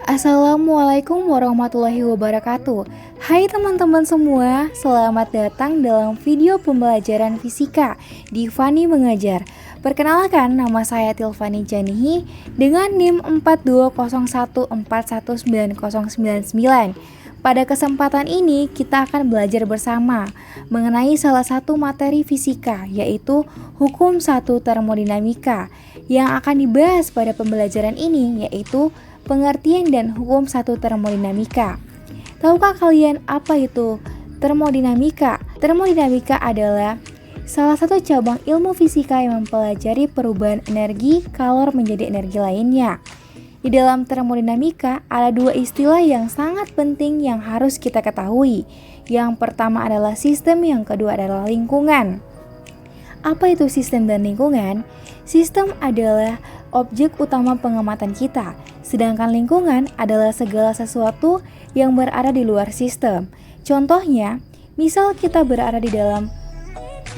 Assalamualaikum warahmatullahi wabarakatuh. Hai teman-teman semua, selamat datang dalam video pembelajaran fisika di Fani Mengajar. Perkenalkan, nama saya Tilvani Janihi dengan NIM 420141999. Pada kesempatan ini kita akan belajar bersama mengenai salah satu materi fisika, yaitu hukum 1 termodinamika. Yang akan dibahas pada pembelajaran ini yaitu pengertian dan hukum 1 termodinamika. Tahukah kalian apa itu termodinamika? Termodinamika adalah salah satu cabang ilmu fisika yang mempelajari perubahan energi kalor menjadi energi lainnya. Di dalam termodinamika ada dua istilah yang sangat penting yang harus kita ketahui. Yang pertama adalah sistem, yang kedua adalah lingkungan. Apa itu sistem dan lingkungan? Sistem adalah objek utama pengamatan kita, sedangkan lingkungan adalah segala sesuatu yang berada di luar sistem. Contohnya, misal kita berada di dalam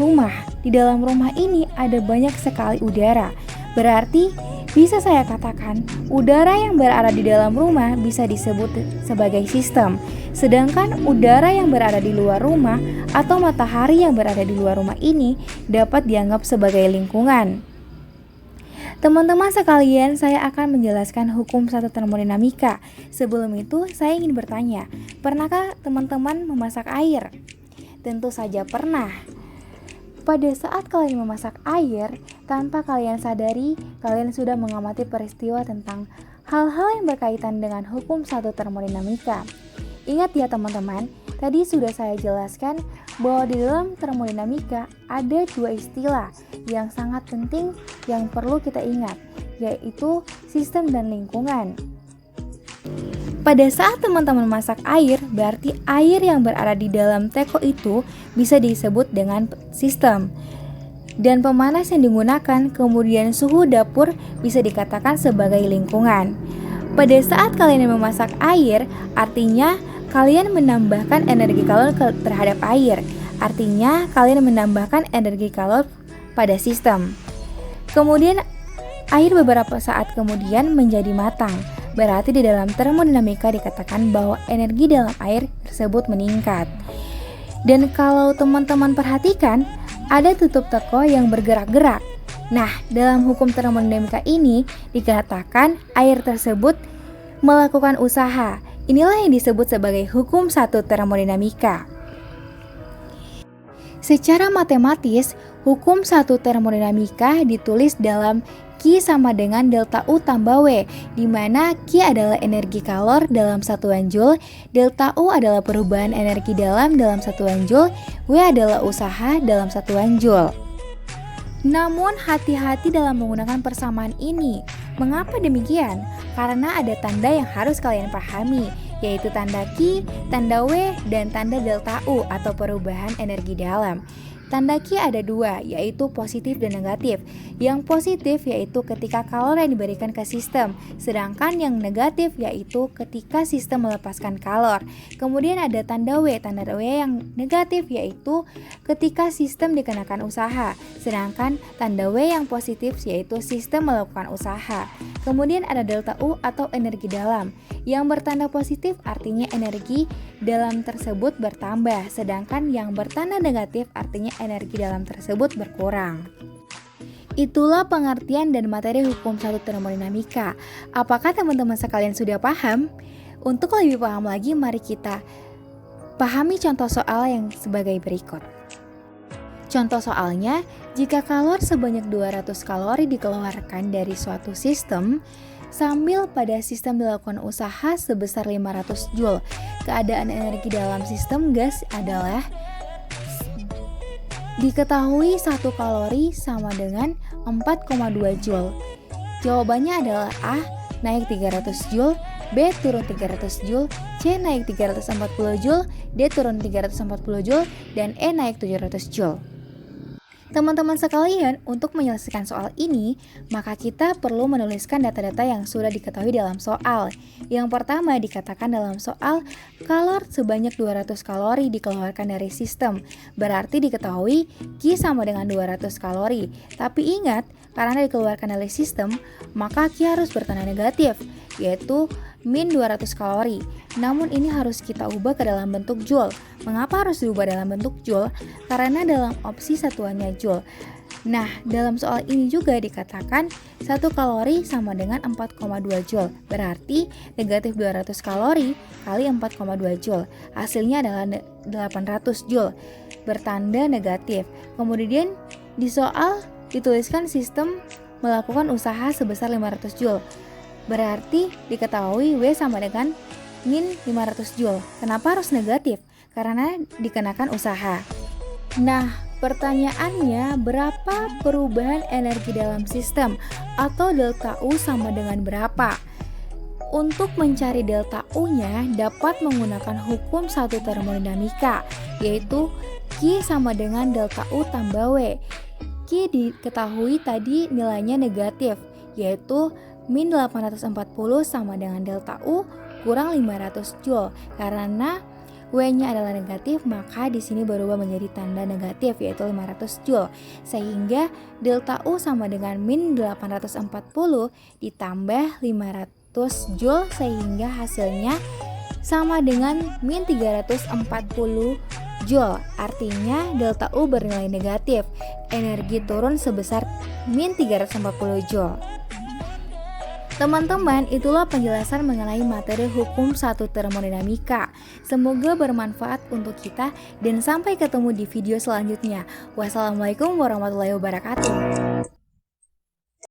rumah. Di dalam rumah ini ada banyak sekali udara. Berarti bisa saya katakan, udara yang berada di dalam rumah bisa disebut sebagai sistem. Sedangkan udara yang berada di luar rumah atau matahari yang berada di luar rumah ini dapat dianggap sebagai lingkungan. Teman-teman sekalian, saya akan menjelaskan hukum 1 termodinamika. Sebelum itu, saya ingin bertanya, pernahkah teman-teman memasak air? Tentu saja pernah. Pada saat kalian memasak air, tanpa kalian sadari, kalian sudah mengamati peristiwa tentang hal-hal yang berkaitan dengan hukum 1 termodinamika. Ingat ya teman-teman, tadi sudah saya jelaskan bahwa di dalam termodinamika ada dua istilah yang sangat penting yang perlu kita ingat, yaitu sistem dan lingkungan. Pada saat teman-teman masak air, berarti air yang berada di dalam teko itu bisa disebut dengan sistem. Dan pemanas yang digunakan, kemudian suhu dapur bisa dikatakan sebagai lingkungan. Pada saat kalian memasak air, artinya kalian menambahkan energi kalor terhadap air. Artinya kalian menambahkan energi kalor pada sistem. Kemudian air beberapa saat kemudian menjadi matang. Berarti di dalam termodinamika dikatakan bahwa energi dalam air tersebut meningkat. Dan kalau teman-teman perhatikan, ada tutup teko yang bergerak-gerak. Nah, dalam hukum termodinamika ini dikatakan air tersebut melakukan usaha. Inilah yang disebut sebagai hukum 1 termodinamika. Secara matematis, hukum 1 termodinamika ditulis dalam Q sama dengan delta U tambah W, di mana Q adalah energi kalor dalam satuan Joule, delta U adalah perubahan energi dalam satuan Joule, W adalah usaha dalam satuan Joule. Namun hati-hati dalam menggunakan persamaan ini. Mengapa demikian? Karena ada tanda yang harus kalian pahami, yaitu tanda Q, tanda W, dan tanda delta U atau perubahan energi dalam. Tanda Q ada dua, yaitu positif dan negatif. Yang positif yaitu ketika kalor yang diberikan ke sistem, sedangkan yang negatif yaitu ketika sistem melepaskan kalor. Kemudian ada tanda W yang negatif yaitu ketika sistem dikenakan usaha, sedangkan tanda W yang positif yaitu sistem melakukan usaha. Kemudian ada delta U atau energi dalam. Yang bertanda positif artinya energi dalam tersebut bertambah, sedangkan yang bertanda negatif artinya energi dalam tersebut berkurang. Itulah pengertian dan materi hukum 1 termodinamika. Apakah teman-teman sekalian sudah paham? Untuk lebih paham lagi, mari kita pahami contoh soal yang sebagai berikut. Contoh soalnya, jika kalor sebanyak 200 kalori dikeluarkan dari suatu sistem, sambil pada sistem dilakukan usaha sebesar 500 Joule. Keadaan energi dalam sistem gas adalah diketahui 1 kalori sama dengan 4,2 Joule. Jawabannya adalah A naik 300 Joule, B turun 300 Joule, C naik 340 Joule, D turun 340 Joule, dan E naik 700 Joule. Teman-teman sekalian, untuk menyelesaikan soal ini, maka kita perlu menuliskan data-data yang sudah diketahui dalam soal. Yang pertama dikatakan dalam soal, kalor sebanyak 200 kalori dikeluarkan dari sistem. Berarti diketahui Q sama dengan 200 kalori. Tapi ingat, karena dikeluarkan dari sistem, maka Q harus bertanda negatif, yaitu min 200 kalori. Namun ini harus kita ubah ke dalam bentuk joule. Mengapa harus diubah dalam bentuk joule? Karena dalam opsi satuannya joule. Nah, dalam soal ini juga dikatakan 1 kalori sama dengan 4,2 joule. Berarti negatif 200 kalori kali 4,2 joule. Hasilnya adalah 800 joule. Bertanda negatif. Kemudian di soal dituliskan sistem melakukan usaha sebesar 500 joule. Berarti diketahui W sama dengan min 500 joule. Kenapa harus negatif? Karena dikenakan usaha. Nah, pertanyaannya, berapa perubahan energi dalam sistem atau delta U sama dengan berapa? Untuk mencari delta U-nya dapat menggunakan hukum satu termodinamika, yaitu Q sama dengan delta U tambah W. Q diketahui tadi nilainya negatif, yaitu min 840 sama dengan delta U kurang 500 joule. Karena W-nya adalah negatif, maka di sini berubah menjadi tanda negatif, yaitu 500 joule. Sehingga delta U sama dengan min 840 ditambah 500 joule, sehingga hasilnya sama dengan min 340 joule. Artinya delta U bernilai negatif. Energi turun sebesar min 340 joule. Teman-teman, itulah penjelasan mengenai materi hukum satu termodinamika. Semoga bermanfaat untuk kita dan sampai ketemu di video selanjutnya. Wassalamualaikum warahmatullahi wabarakatuh.